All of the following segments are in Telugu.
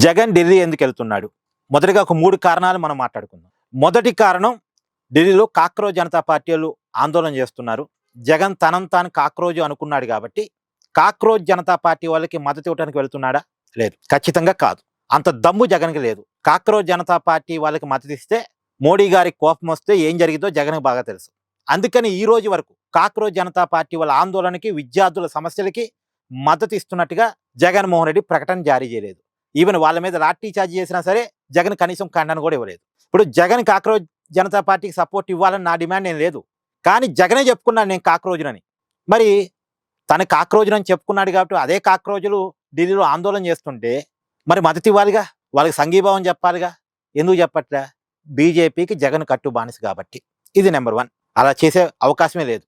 జగన్ ఢిల్లీ ఎందుకు వెళ్తున్నాడు? మొదటిగా ఒక 3 కారణాలు మనం మాట్లాడుకుందాం. మొదటి కారణం, ఢిల్లీలో కాక్రోజ్ జనతా పార్టీలు ఆందోళన చేస్తున్నారు. జగన్ తనను తాను కాక్రోజు అనుకున్నాడు కాబట్టి కాక్రోజ్ జనతా పార్టీ వాళ్ళకి మద్దతు ఇవ్వడానికి వెళ్తున్నాడా? లేదు, ఖచ్చితంగా కాదు. అంత దమ్ము జగన్కి లేదు. కాక్రోజ్ జనతా పార్టీ వాళ్ళకి మద్దతు ఇస్తే మోడీ గారికి కోపం వస్తే ఏం జరిగిందో జగన్కి బాగా తెలుసు. అందుకని ఈ రోజు వరకు కాక్రోజ్ జనతా పార్టీ వాళ్ళ ఆందోళనకి, విద్యార్థుల సమస్యలకి మద్దతు ఇస్తున్నట్టుగా జగన్మోహన్ రెడ్డి ప్రకటన జారీ చేయలేదు. ఈవెన్ వాళ్ళ మీద లాఠీ చార్జ్ చేసినా సరే జగన్ కనీసం ఖండన కూడా ఇవ్వలేదు. ఇప్పుడు జగన్ కాక్రోజ్ జనతా పార్టీకి సపోర్ట్ ఇవ్వాలని నా డిమాండ్ ఏం లేదు. కానీ జగనే చెప్పుకున్నాడు నేను కాక్రోజునని. మరి తన కాక్రోజునని చెప్పుకున్నాడు కాబట్టి అదే కాక్రోజులు ఢిల్లీలో ఆందోళన చేస్తుంటే మరి మద్దతు ఇవ్వాలిగా, వాళ్ళకి సంఘీభావం చెప్పాలిగా. ఎందుకు చెప్పట్లే? బీజేపీకి జగన్ కట్టు బానిస కాబట్టి. ఇది నెంబర్ 1. అలా చేసే అవకాశమే లేదు,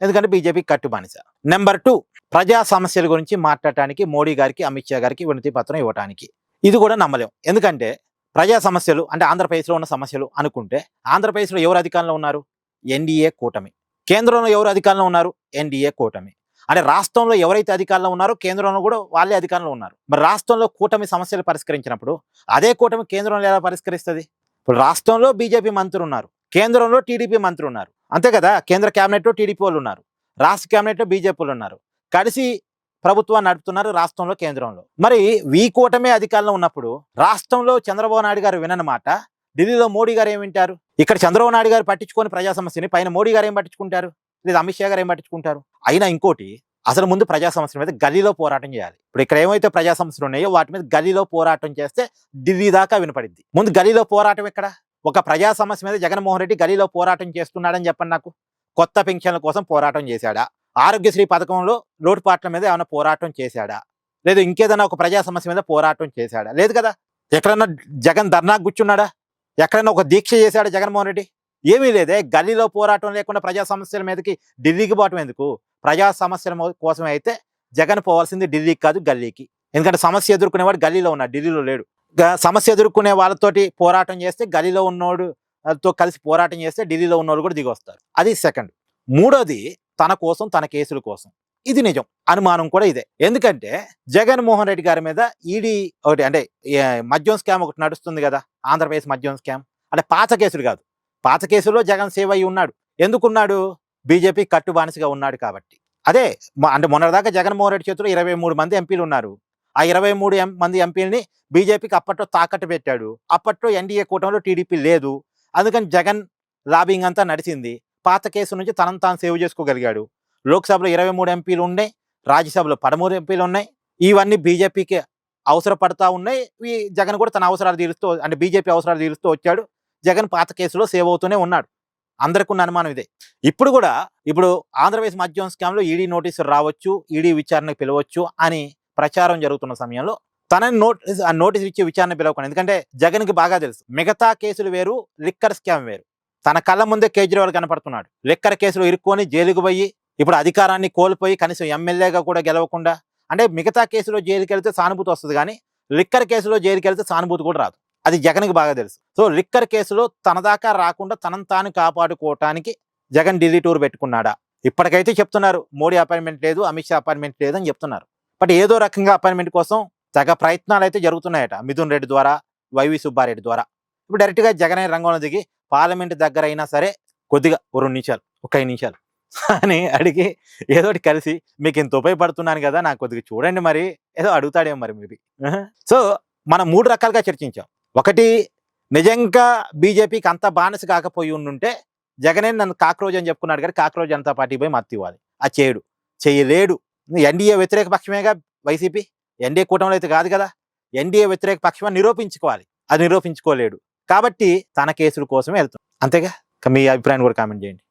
ఎందుకంటే బీజేపీకి కట్టు బానిస. నెంబర్ 2, ప్రజా సమస్యల గురించి మాట్లాడటానికి మోడీ గారికి, అమిత్ షా గారికి వినతి పత్రం ఇవ్వడానికి. ఇది కూడా నమ్మలేం. ఎందుకంటే ప్రజా సమస్యలు అంటే ఆంధ్రప్రదేశ్లో ఉన్న సమస్యలు అనుకుంటే, ఆంధ్రప్రదేశ్లో ఎవరు అధికారంలో ఉన్నారు? ఎన్డీఏ కూటమి. కేంద్రంలో ఎవరు అధికారంలో ఉన్నారు? ఎన్డీఏ కూటమి. అంటే రాష్ట్రంలో ఎవరైతే అధికారంలో ఉన్నారో కేంద్రంలో కూడా వాళ్ళే అధికారంలో ఉన్నారు. మరి రాష్ట్రంలో కూటమి సమస్యలు పరిష్కరించినప్పుడు అదే కూటమి కేంద్రంలో ఎలా పరిష్కరిస్తుంది? ఇప్పుడు రాష్ట్రంలో బీజేపీ మంత్రులు ఉన్నారు, కేంద్రంలో టీడీపీ మంత్రులు ఉన్నారు, అంతే కదా. కేంద్ర క్యాబినెట్లో టీడీపీ వాళ్ళు ఉన్నారు, రాష్ట్ర క్యాబినెట్లో బీజేపీ వాళ్ళు ఉన్నారు, కలిసి ప్రభుత్వాన్ని నడుపుతున్నారు రాష్ట్రంలో, కేంద్రంలో. మరి ఈ కూటమి అధికారంలో ఉన్నప్పుడు రాష్ట్రంలో చంద్రబాబు నాయుడు గారు విననమాట ఢిల్లీలో మోడీ గారు ఏం వింటారు? ఇక్కడ చంద్రబాబు నాయుడు గారు పట్టించుకొని ప్రజా సమస్యని పైన మోడీ గారు ఏం పట్టించుకుంటారు? లేదా అమిత్ షా గారు ఏం పట్టించుకుంటారు? అయినా ఇంకోటి, అసలు ముందు ప్రజా సమస్యల మీద గల్లీలో పోరాటం చేయాలి. ఇప్పుడు ఇక్కడ ఏమైతే ప్రజా సమస్యలు ఉన్నాయో వాటి మీద గల్లీలో పోరాటం చేస్తే ఢిల్లీ దాకా వినపడింది. ముందు గల్లీలో పోరాటం ఎక్కడ? ఒక ప్రజా సమస్య మీద జగన్మోహన్ రెడ్డి గల్లీలో పోరాటం చేస్తున్నాడని చెప్పండి నాకు. కొత్త పెన్షన్ల కోసం పోరాటం చేశాడా? ఆరోగ్యశ్రీ పథకంలో లోటుపాట్ల మీద ఏమైనా పోరాటం చేశాడా? లేదు ఇంకేదైనా ఒక ప్రజా సమస్య మీద పోరాటం చేశాడా? లేదు కదా. ఎక్కడన్నా జగన్ ధర్నాకు కూర్చున్నాడా? ఎక్కడైనా ఒక దీక్ష చేశాడా జగన్మోహన్ రెడ్డి? ఏమీ లేదే. గల్లీలో పోరాటం లేకుండా ప్రజా సమస్యల మీదకి ఢిల్లీకి పోవటం ఎందుకు? ప్రజా సమస్యల కోసం అయితే జగన్ పోవాల్సింది ఢిల్లీకి కాదు, గల్లీకి. ఎందుకంటే సమస్య ఎదుర్కొనేవాడు గల్లీలో ఉన్నాడు, ఢిల్లీలో లేడు. సమస్య ఎదుర్కొనే వాళ్ళతోటి పోరాటం చేస్తే, గల్లీలో ఉన్నోడు తో కలిసి పోరాటం చేస్తే ఢిల్లీలో ఉన్నోళ్ళు కూడా దిగి వస్తారు. అది సెకండ్. మూడోది, తన కోసం, తన కేసుల కోసం. ఇది నిజం. అనుమానం కూడా ఇదే. ఎందుకంటే జగన్మోహన్ రెడ్డి గారి మీద ఈడీ ఒకటి, అంటే మద్యం స్కామ్ ఒకటి నడుస్తుంది కదా, ఆంధ్రప్రదేశ్ మద్యం స్కామ్. అంటే పాత కేసులు కాదు, పాత కేసుల్లో జగన్ సేవ్ అయ్యి ఉన్నాడు. ఎందుకున్నాడు? బీజేపీ కట్టు బానిసగా ఉన్నాడు కాబట్టి. అదే అంటే మొన్నటిదాకా జగన్మోహన్ రెడ్డి చేతిలో 23 మంది ఎంపీలు ఉన్నారు. ఆ 23 మంది ఎంపీలని బీజేపీకి అప్పట్లో తాకట్టు పెట్టాడు. అప్పట్లో ఎన్డీఏ కూటమిలో టీడీపీ లేదు. అందుకని జగన్ లాబింగ్ అంతా నడిచింది. పాత కేసు నుంచి తనను తాను సేవ్ చేసుకోగలిగాడు. లోక్సభలో 23 ఎంపీలు ఉన్నాయి, రాజ్యసభలో 13 ఎంపీలు ఉన్నాయి. ఇవన్నీ బీజేపీకి అవసరపడతా ఉన్నాయి. ఈ జగన్ కూడా తన అవసరాలు తీరుస్తూ, అంటే బీజేపీ అవసరాలు తీరుస్తూ వచ్చాడు. జగన్ పాత కేసులో సేవ్ అవుతూనే ఉన్నాడు. అందరికీ ఉన్న అనుమానం ఇదే. ఇప్పుడు కూడా ఆంధ్రప్రదేశ్ మద్యం స్కామ్లో ఈడీ నోటీసులు రావచ్చు, ఈడీ విచారణకు పిలవచ్చు అని ప్రచారం జరుగుతున్న సమయంలో తనని నోటీస్ ఇచ్చి విచారణ పిలవకుండా, ఎందుకంటే జగన్కి బాగా తెలుసు మిగతా కేసులు వేరు, లిక్కర్ స్కామ్ వేరు. తన కళ్ళ ముందే కేజ్రీవాల్ కనపడుతున్నాడు. లిక్కర్ కేసులో ఇరుక్కొని జైలుకు పోయి ఇప్పుడు అధికారాన్ని కోల్పోయి కనీసం ఎమ్మెల్యేగా కూడా గెలవకుండా. అంటే మిగతా కేసులో జైలుకి వెళ్తే సానుభూతి వస్తుంది, కానీ లిక్కర్ కేసులో జైలుకి వెళ్తే సానుభూతి కూడా రాదు. అది జగన్కి బాగా తెలుసు. సో లిక్కర్ కేసులో తన దాకా రాకుండా తనను తాను కాపాడుకోవటానికి జగన్ ఢిల్లీ టూర్ పెట్టుకున్నాడా? ఇప్పటికైతే చెప్తున్నారు మోడీ అపాయింట్మెంట్ లేదు, అమిత్ షా అపాయింట్మెంట్ లేదు అని చెప్తున్నారు. బట్ ఏదో రకంగా అపాయింట్మెంట్ కోసం తెగ ప్రయత్నాలు అయితే జరుగుతున్నాయట. మిథున్ రెడ్డి ద్వారా, వైవి సుబ్బారెడ్డి ద్వారా. ఇప్పుడు డైరెక్ట్గా జగన్ రంగంలో దిగి పార్లమెంట్ దగ్గర అయినా సరే కొద్దిగా 2 నిమిషాలు, ఒక 5 నిమిషాలు అని అడిగి ఏదోటి కలిసి, మీకు ఇంత ఉపయోగపడుతున్నాను కదా, నాకు కొద్దిగా చూడండి, మరి ఏదో అడుగుతాడేమో మరి మేబీ. సో మనం 3 రకాలుగా చర్చించాం. ఒకటి, నిజంగా బీజేపీకి అంత బానిస కాకపోయి ఉండుంటే జగనే నన్ను కాక్రోజ్ అని చెప్పుకున్నాడు, కానీ కాక్రోజ్ జనతా పార్టీ పోయి మద్దతు ఇవ్వాలి. అది చేయలేడు. ఎన్డీఏ వ్యతిరేక పక్షమేగా వైసీపీ, ఎన్డీఏ కూటమిలో అయితే కాదు కదా. ఎన్డీఏ వ్యతిరేక పక్షమని నిరూపించుకోవాలి, అది నిరూపించుకోలేడు. కాబట్టి తన కేసుల కోసమే వెళ్తున్నాం. అంతేగా. మీ అభిప్రాయాన్ని కూడా కామెంట్ చేయండి.